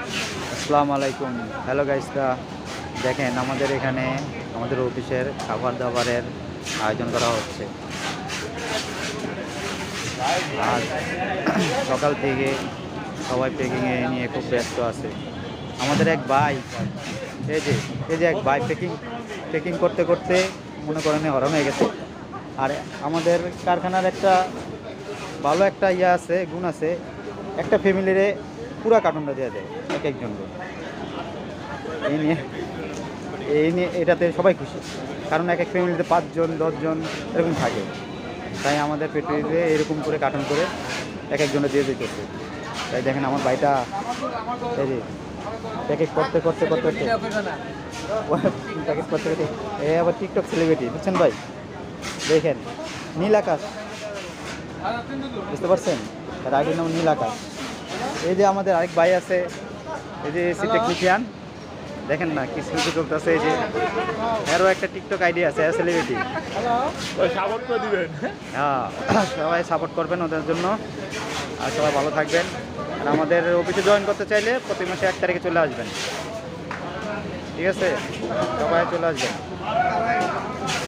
আসসালামু আলাইকুম। হ্যালো গাইসরা, দেখেন আমাদের এখানে আমাদের অফিসের খাবার দাবারের আয়োজন করা হচ্ছে। আর সকাল থেকে সবাই প্যাকিংয়ে নিয়ে খুব ব্যস্ত আছে। আমাদের এক ভাই, এই যে এই যে এক ভাই প্যাকিং প্যাকিং করতে করতে মনে করেন হরণ হয়ে গেছে। আর আমাদের কারখানার একটা ভালো একটা ইয়ে আছে, গুণ আছে, একটা ফ্যামিলিরে পুরা কার্টুনটা দেওয়া যায় এক একজনকে। এই নিয়ে এটাতে সবাই খুশি, কারণ এক এক ফ্যামিলিতে 5 জন 10 জন এরকম থাকে। তাই আমাদের ফ্যাক্টরিতে এরকম করে কার্টুন করে এক একজনে দিয়ে দিতেছে। তাই দেখেন আমার ভাইটা এই যে প্যাকেজ করতে করতে করতে করতে প্যাকেজ করতে করতে এ আবার টিকটক সেলিব্রিটি, বুঝছেন ভাই? দেখেন নীল আকাশ, বুঝতে পারছেন? তার আইডির নাম নীল আকাশ। এই যে আমাদের আরেক ভাই আছে, এই যে এসি টেকনিশিয়ান, দেখেন না কি স্মৃতি চলতেছে। এই যে এরও একটা টিকটক আইডি আছে, সেলিব্রিটি। সাপোর্ট করে দিবেন। হ্যাঁ, সবাই সাপোর্ট করবেন ওদের জন্য। আর সবাই ভালো থাকবেন। আর আমাদের অফিসে জয়েন করতে চাইলে প্রতি মাসে 1 তারিখে চলে আসবেন, ঠিক আছে? সবাই চলে আসবেন।